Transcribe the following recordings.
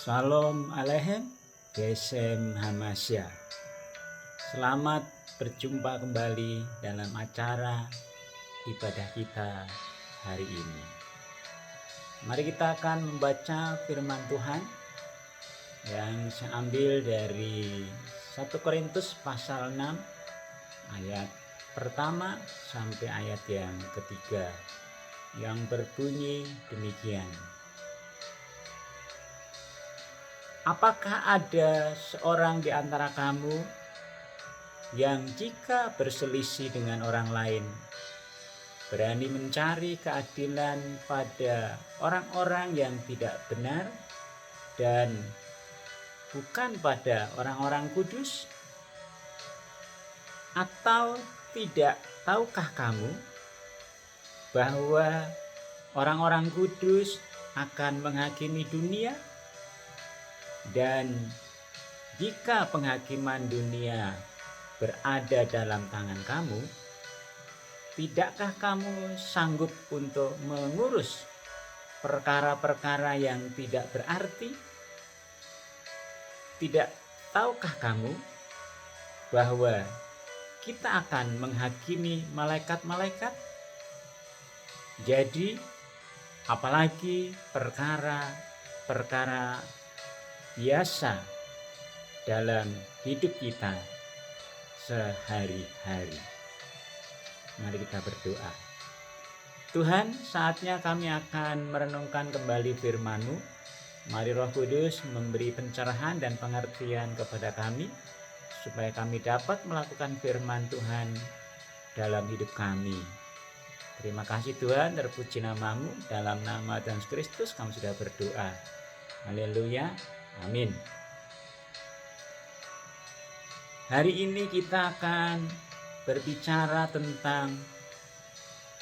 Shalom Aleichem, Geshem Hamasya. Selamat berjumpa kembali dalam acara ibadah kita hari ini. Mari kita akan membaca firman Tuhan yang saya ambil dari 1 Korintus pasal 6 ayat pertama sampai ayat yang ketiga, yang berbunyi demikian. Apakah ada seorang di antara kamu yang jika berselisih dengan orang lain berani mencari keadilan pada orang-orang yang tidak benar dan bukan pada orang-orang kudus? Atau tidak tahukah kamu bahwa orang-orang kudus akan menghakimi dunia? Dan jika penghakiman dunia berada dalam tangan kamu, tidakkah kamu sanggup untuk mengurus perkara-perkara yang tidak berarti? Tidak tahukah kamu bahwa kita akan menghakimi malaikat-malaikat? Jadi, apalagi perkara-perkara biasa dalam hidup kita sehari-hari. Mari kita berdoa. Tuhan, saatnya kami akan merenungkan kembali firman-Mu. Mari Roh Kudus memberi pencerahan dan pengertian kepada kami, supaya kami dapat melakukan firman Tuhan dalam hidup kami. Terima kasih Tuhan, terpuji nama-Mu. Dalam nama Tuhan Yesus Kristus kami sudah berdoa. Haleluya. Amin. Hari ini kita akan berbicara tentang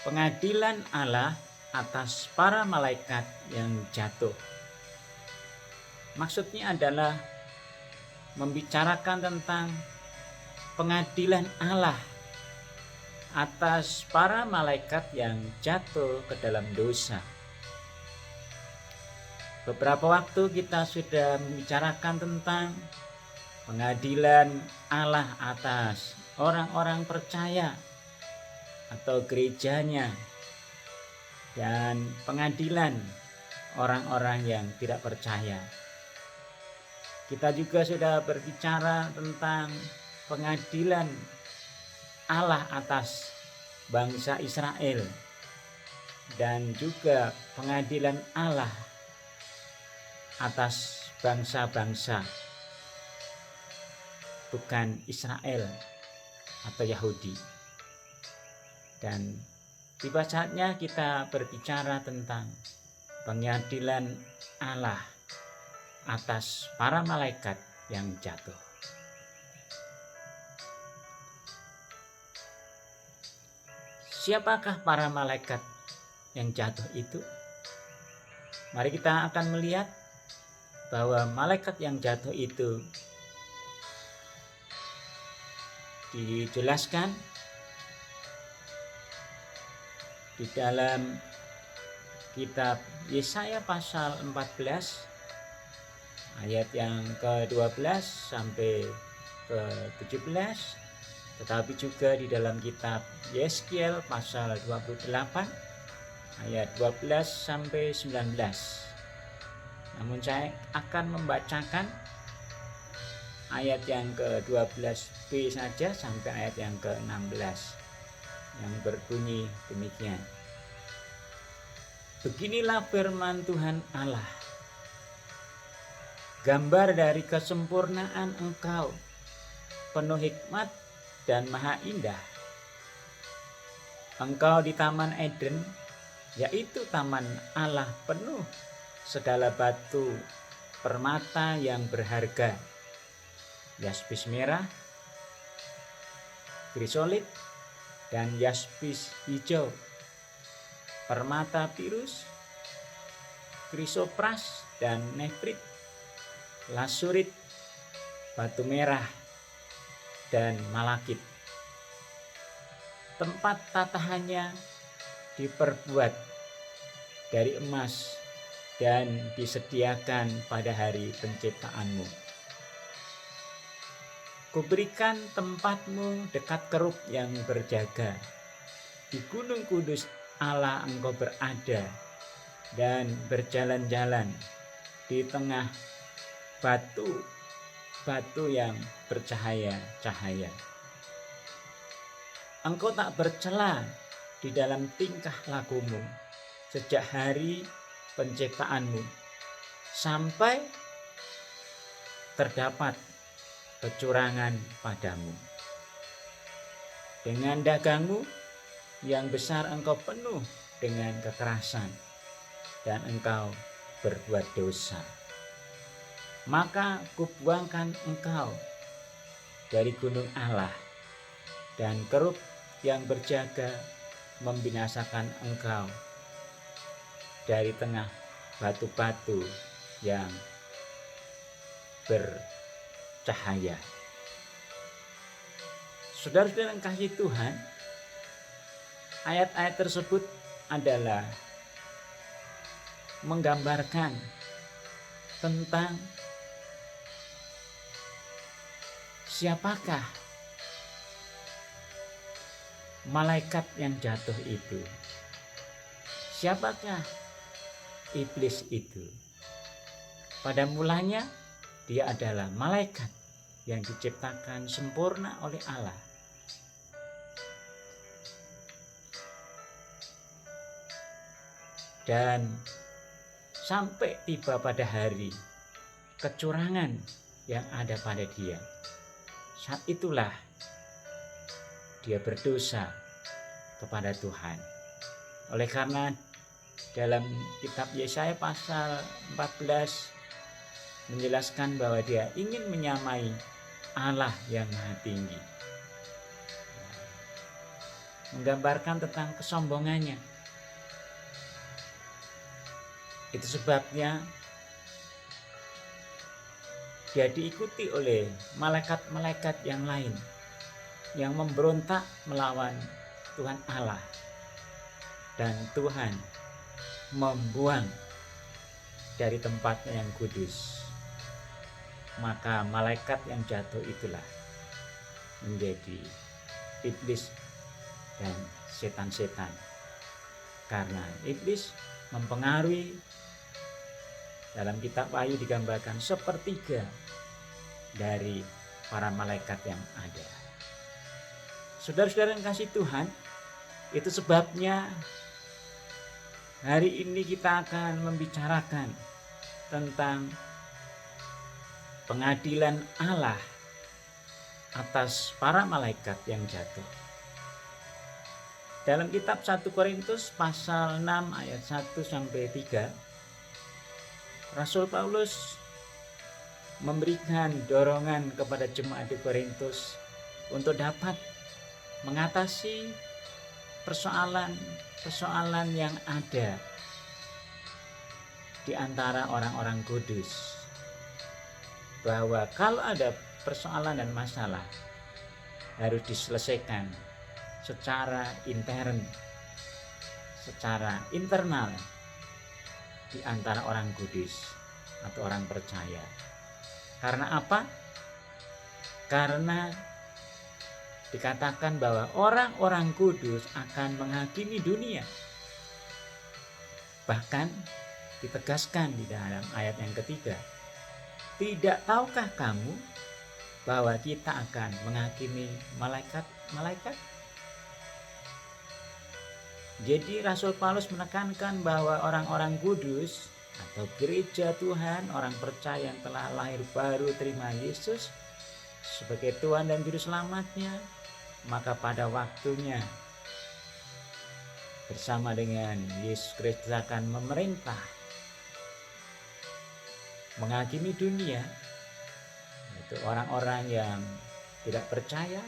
pengadilan Allah atas para malaikat yang jatuh. Maksudnya adalah membicarakan tentang pengadilan Allah atas para malaikat yang jatuh ke dalam dosa. Beberapa waktu kita sudah membicarakan tentang pengadilan Allah atas orang-orang percaya atau gerejanya, dan pengadilan orang-orang yang tidak percaya. Kita juga sudah berbicara tentang pengadilan Allah atas bangsa Israel dan juga pengadilan Allah atas bangsa-bangsa bukan Israel atau Yahudi. Dan tiba saatnya kita berbicara tentang pengadilan Allah atas para malaikat yang jatuh. Siapakah para malaikat yang jatuh itu? Mari kita akan melihat bahwa malaikat yang jatuh itu dijelaskan di dalam kitab Yesaya pasal 14 ayat yang ke-12 sampai ke-17, tetapi juga di dalam kitab Yeskiel pasal 28 ayat 12 sampai 19. Namun saya akan membacakan ayat yang ke-12b saja sampai ayat yang ke-16 yang berbunyi demikian. Beginilah firman Tuhan Allah. Gambar dari kesempurnaan Engkau, penuh hikmat dan maha indah. Engkau di Taman Eden, yaitu taman Allah, penuh segala batu permata yang berharga, yaspis merah, krisolit, dan yaspis hijau, permata pirus, krisopras dan nefrit, lasurit, batu merah, dan malakit. Tempat tatahannya diperbuat dari emas dan disediakan pada hari penciptaanmu. Kuberikan tempatmu dekat kerub yang berjaga. Di gunung kudus Allah engkau berada dan berjalan-jalan di tengah batu yang bercahaya-cahaya. Engkau tak bercela di dalam tingkah lakumu sejak hari penciptaanmu sampai terdapat kecurangan padamu. Dengan dagangmu yang besar engkau penuh dengan kekerasan dan engkau berbuat dosa. Maka kubuangkan engkau dari gunung Allah, dan kerub yang berjaga membinasakan engkau dari tengah batu-batu yang bercahaya. Saudara-saudara yang kasih Tuhan, ayat-ayat tersebut adalah menggambarkan tentang siapakah malaikat yang jatuh itu. Siapakah iblis itu? Pada mulanya dia adalah malaikat yang diciptakan sempurna oleh Allah. Dan sampai tiba pada hari kecurangan yang ada pada dia, saat itulah dia berdosa kepada Tuhan. Oleh karena dalam kitab Yesaya pasal 14 menjelaskan bahwa dia ingin menyamai Allah yang Maha Tinggi, menggambarkan tentang kesombongannya. Itu sebabnya dia diikuti oleh malaikat-malaikat yang lain yang memberontak melawan Tuhan Allah, dan Tuhan membuang dari tempatnya yang kudus. Maka malaikat yang jatuh itulah menjadi iblis dan setan-setan, karena iblis mempengaruhi. Dalam kitab Wahyu digambarkan sepertiga dari para malaikat yang ada. Saudara-saudara yang kasih Tuhan, itu sebabnya hari ini kita akan membicarakan tentang pengadilan Allah atas para malaikat yang jatuh. Dalam kitab 1 Korintus pasal 6 ayat 1-3, Rasul Paulus memberikan dorongan kepada jemaat di Korintus untuk dapat mengatasi persoalan yang ada di antara orang-orang kudus, bahwa kalau ada persoalan dan masalah harus diselesaikan secara intern, secara internal di antara orang kudus atau orang percaya. Karena apa? Karena dikatakan bahwa orang-orang kudus akan menghakimi dunia. Bahkan ditegaskan di dalam ayat yang ketiga, tidak tahukah kamu bahwa kita akan menghakimi malaikat-malaikat? Jadi Rasul Paulus menekankan bahwa orang-orang kudus atau gereja Tuhan, orang percaya yang telah lahir baru terima Yesus sebagai Tuhan dan Juru Selamatnya, maka pada waktunya bersama dengan Yesus Kristus akan memerintah menghakimi dunia, yaitu orang-orang yang tidak percaya,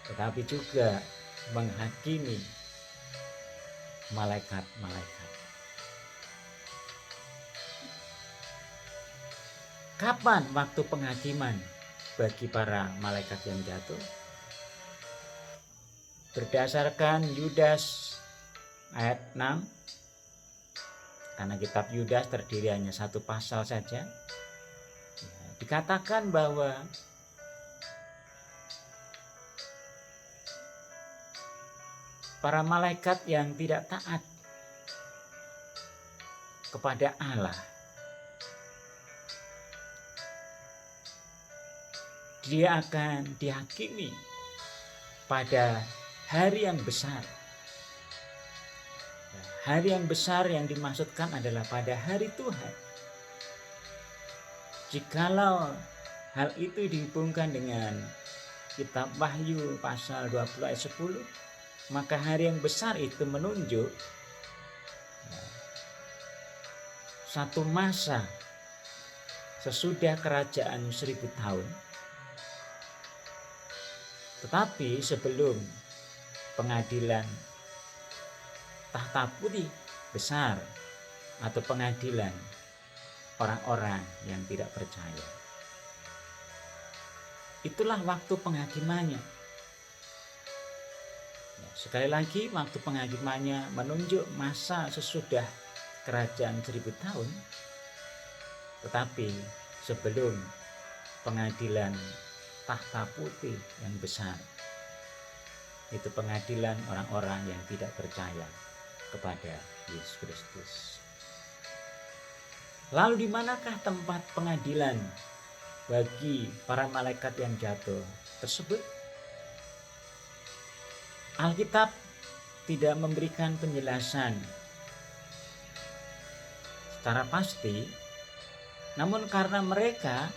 tetapi juga menghakimi malaikat-malaikat. Kapan waktu penghakiman bagi para malaikat yang jatuh? Berdasarkan Yudas ayat 6, karena kitab Yudas terdiri hanya satu pasal saja, dikatakan bahwa para malaikat yang tidak taat kepada Allah, dia akan dihakimi pada hari yang besar. Hari yang besar yang dimaksudkan adalah pada hari Tuhan. Jikalau hal itu dihubungkan dengan kitab Wahyu pasal 20 ayat 10, maka hari yang besar itu menunjuk satu masa sesudah kerajaan 1000 tahun. Tetapi sebelum pengadilan tahta putih besar atau pengadilan orang-orang yang tidak percaya. Itulah waktu penghakimannya. Sekali lagi, waktu penghakimannya menunjuk masa sesudah kerajaan 1000 tahun, tetapi sebelum pengadilan tahta putih yang besar. Itu pengadilan orang-orang yang tidak percaya kepada Yesus Kristus. Lalu di manakah tempat pengadilan bagi para malaikat yang jatuh tersebut? Alkitab tidak memberikan penjelasan secara pasti, namun karena mereka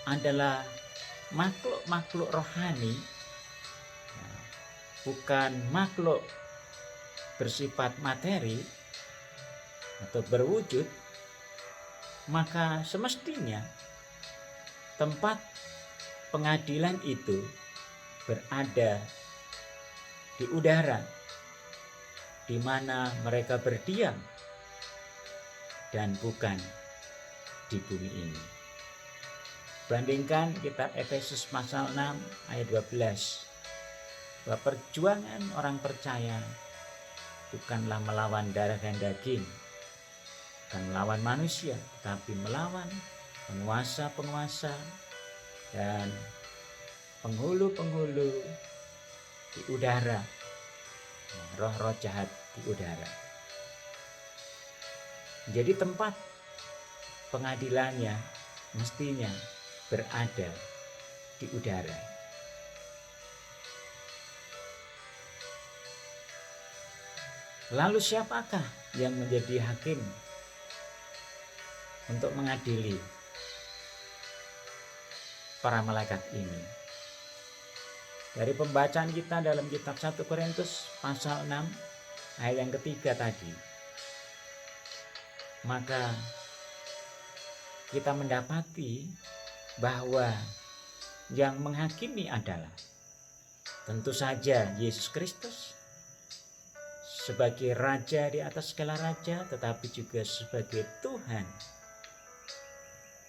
adalah makhluk-makhluk rohani, bukan makhluk bersifat materi atau berwujud, maka semestinya tempat pengadilan itu berada di udara, di mana mereka berdiam, dan bukan di bumi ini. Bandingkan kitab Efesus pasal 6 ayat 12, bahwa perjuangan orang percaya bukanlah melawan darah dan daging, bukan melawan manusia, tetapi melawan penguasa-penguasa dan penghulu-penghulu di udara, roh-roh jahat di udara. Jadi tempat pengadilannya mestinya berada di udara. Lalu siapakah yang menjadi hakim untuk mengadili para malaikat ini? Dari pembacaan kita dalam kitab 1 Korintus pasal 6 ayat yang ketiga tadi, maka kita mendapati bahwa yang menghakimi adalah tentu saja Yesus Kristus sebagai Raja di atas segala raja, tetapi juga sebagai Tuhan,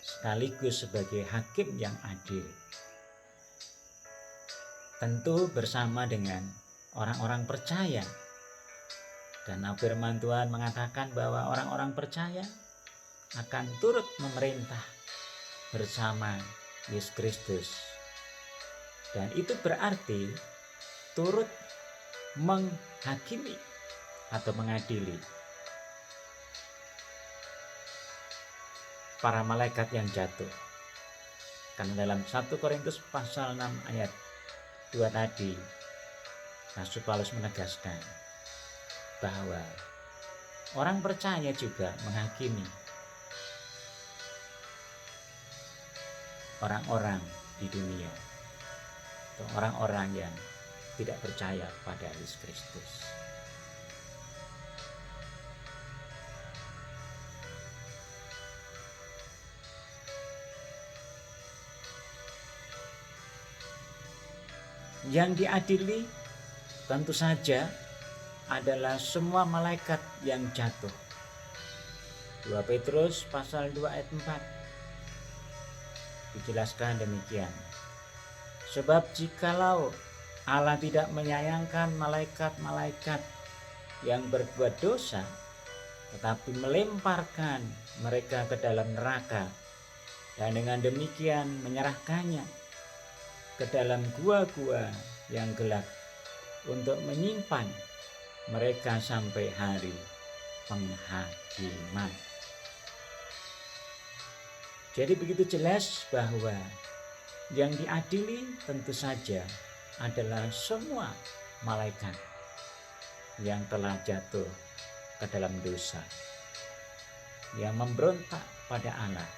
sekaligus sebagai Hakim yang adil. Tentu bersama dengan orang-orang percaya. Karena firman Tuhan mengatakan bahwa orang-orang percaya akan turut memerintah bersama Yesus Kristus. Dan itu berarti turut menghakimi atau mengadili para malaikat yang jatuh. Karena dalam 1 Korintus pasal 6 ayat 2 tadi, Rasul Paulus menegaskan bahwa orang percaya juga menghakimi orang-orang di dunia atau orang-orang yang tidak percaya pada Yesus Kristus. Yang diadili tentu saja adalah semua malaikat yang jatuh. 2 Petrus pasal 2 ayat 4 dijelaskan demikian. Sebab jikalau Allah tidak menyayangkan malaikat-malaikat yang berbuat dosa, tetapi melemparkan mereka ke dalam neraka, dan dengan demikian menyerahkannya ke dalam gua-gua yang gelap untuk menyimpan mereka sampai hari penghakiman. Jadi begitu jelas bahwa yang diadili tentu saja adalah semua malaikat yang telah jatuh ke dalam dosa, yang memberontak pada Allah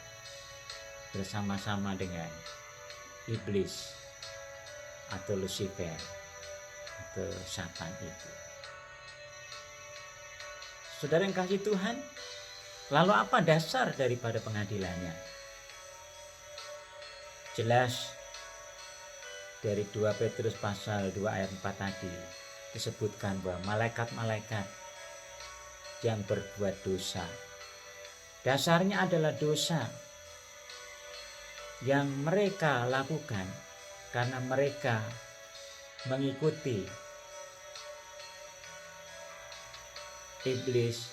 bersama-sama dengan iblis atau Lucifer atau Satan itu. Saudara yang kasih Tuhan, lalu apa dasar daripada pengadilannya? Jelas dari 2 Petrus pasal 2 ayat 4 tadi disebutkan bahwa malaikat-malaikat yang berbuat dosa, dasarnya adalah dosa yang mereka lakukan karena mereka mengikuti iblis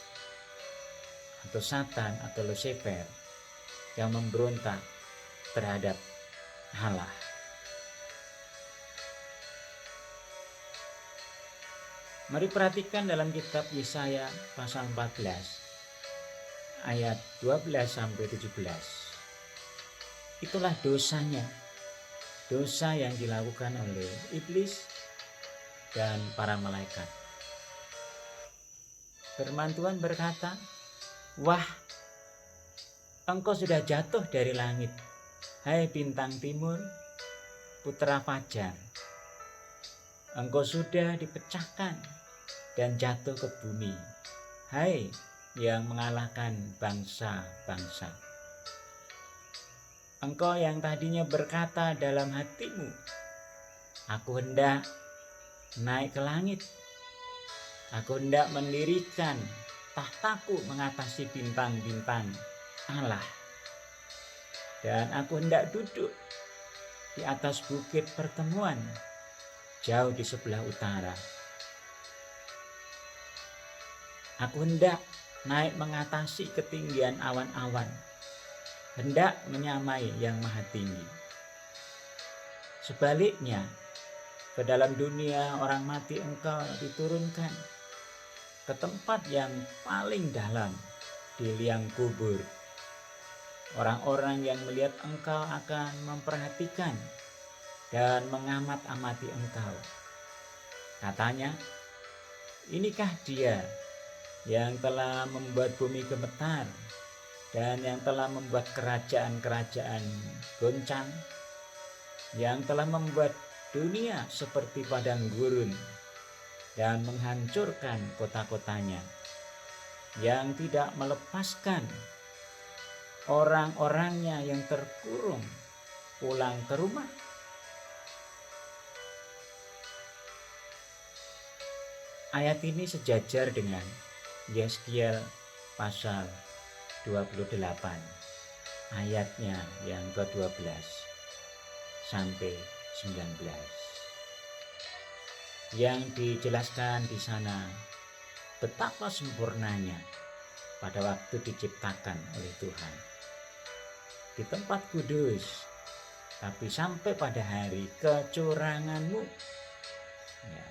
atau Satan atau Lucifer yang memberontak terhadap Allah. Mari perhatikan dalam kitab Yesaya pasal 14 ayat 12 sampai 17. Itulah dosanya, dosa yang dilakukan oleh iblis dan para malaikat. Firman Tuhan berkata, "Wah, engkau sudah jatuh dari langit, hai bintang timur, putra fajar. Engkau sudah dipecahkan dan jatuh ke bumi, hai yang mengalahkan bangsa-bangsa. Engkau yang tadinya berkata dalam hatimu, aku hendak naik ke langit, aku hendak mendirikan tahtaku mengatasi bintang-bintang Allah, dan aku hendak duduk di atas bukit pertemuan jauh di sebelah utara. Aku hendak naik mengatasi ketinggian awan-awan, hendak menyamai yang maha tinggi. Sebaliknya, ke dalam dunia orang mati engkau diturunkan ke tempat yang paling dalam di liang kubur. Orang-orang yang melihat engkau akan memperhatikan dan mengamat-amati engkau. Katanya, inikah dia yang telah membuat bumi gemetar dan yang telah membuat kerajaan-kerajaan goncang, yang telah membuat dunia seperti padang gurun dan menghancurkan kota-kotanya, yang tidak melepaskan orang-orangnya yang terkurung pulang ke rumah." Ayat ini sejajar dengan Yeskiel pasal 28 ayatnya yang ke-12 sampai 19. Yang dijelaskan di sana betapa sempurnanya pada waktu diciptakan oleh Tuhan di tempat kudus, tapi sampai pada hari kecuranganmu. Ya,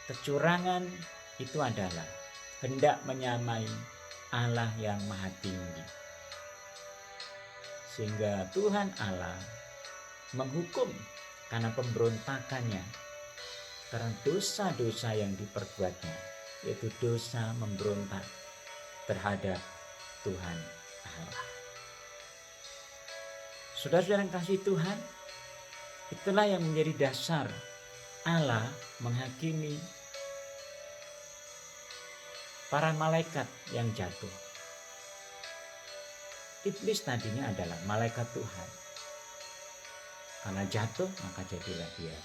kecurangan itu adalah hendak menyamai Allah yang maha tinggi, sehingga Tuhan Allah menghukum karena pemberontakannya, karena dosa-dosa yang diperbuatnya, yaitu dosa memberontak terhadap Tuhan Allah. Saudara-saudara yang kasih Tuhan, itulah yang menjadi dasar Allah menghakimi para malaikat yang jatuh. Iblis tadinya adalah malaikat Tuhan. Karena jatuh, maka jadilah dia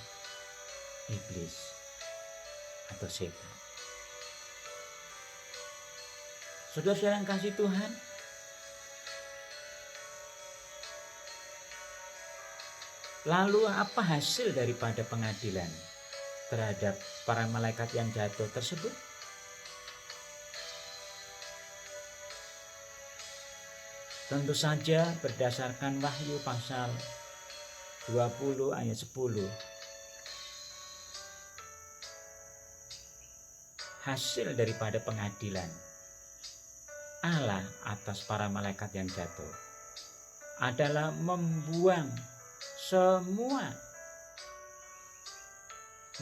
iblis atau setan. Saudara-saudara yang kasih Tuhan, lalu apa hasil daripada pengadilan terhadap para malaikat yang jatuh tersebut? Tentu saja berdasarkan Wahyu pasal 20 ayat 10, hasil daripada pengadilan Allah atas para malaikat yang jatuh adalah membuang semua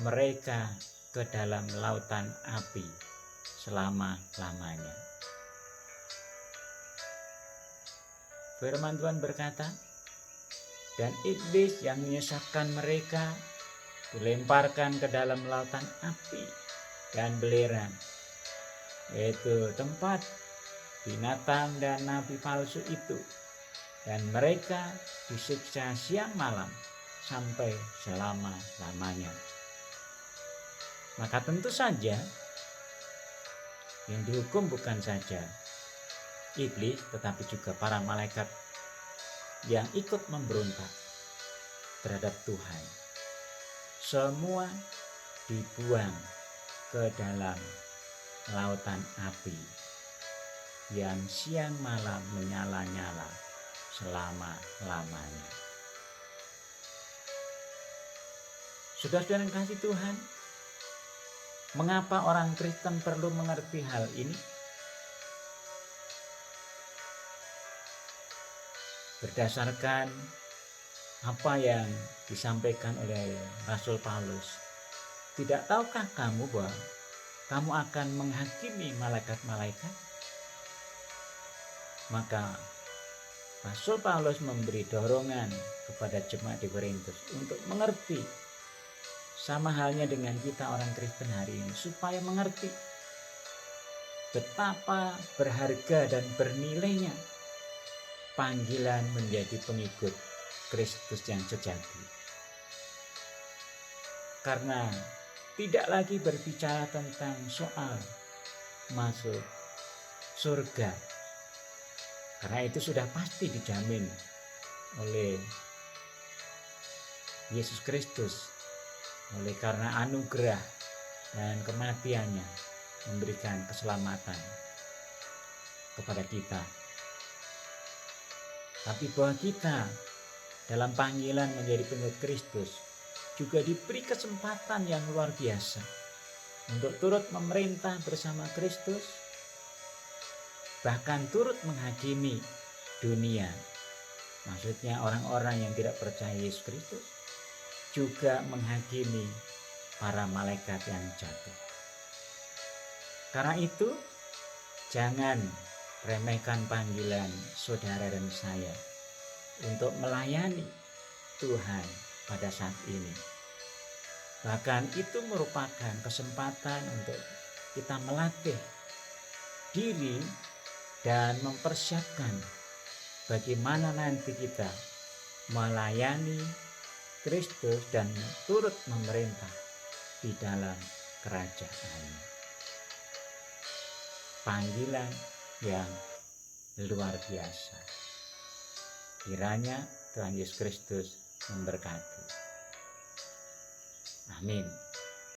mereka ke dalam lautan api selama-lamanya. Firman Tuhan berkata, dan iblis yang menyesatkan mereka dilemparkan ke dalam lautan api dan belerang, yaitu tempat binatang dan nabi palsu itu, dan mereka disiksa siang malam sampai selama-lamanya. Maka tentu saja yang dihukum bukan saja iblis, tetapi juga para malaikat yang ikut memberontak terhadap Tuhan. Semua dibuang ke dalam lautan api yang siang malam menyala-nyala selama-lamanya. Saudara-saudara yang kasih Tuhan, mengapa orang Kristen perlu mengerti hal ini? Berdasarkan apa yang disampaikan oleh Rasul Paulus, tidak tahukah kamu bahwa kamu akan menghakimi malaikat-malaikat? Maka Rasul Paulus memberi dorongan kepada jemaat di Korintus untuk mengerti, sama halnya dengan kita orang Kristen hari ini, supaya mengerti betapa berharga dan bernilainya panggilan menjadi pengikut Kristus yang sejati. Karena tidak lagi berbicara tentang soal masuk surga, karena itu sudah pasti dijamin oleh Yesus Kristus, oleh karena anugerah dan kematiannya memberikan keselamatan kepada kita. Tapi bahwa kita dalam panggilan menjadi pengikut Kristus juga diberi kesempatan yang luar biasa untuk turut memerintah bersama Kristus, bahkan turut menghakimi dunia. Maksudnya orang-orang yang tidak percaya Yesus Kristus, juga menghakimi para malaikat yang jatuh. Karena itu, jangan remehkan panggilan saudara dan saya untuk melayani Tuhan pada saat ini. Bahkan itu merupakan kesempatan untuk kita melatih diri dan mempersiapkan bagaimana nanti kita melayani Kristus dan turut memerintah di dalam kerajaan-Nya. Panggilan yang luar biasa. Kiranya Tuhan Yesus Kristus memberkati. Amin.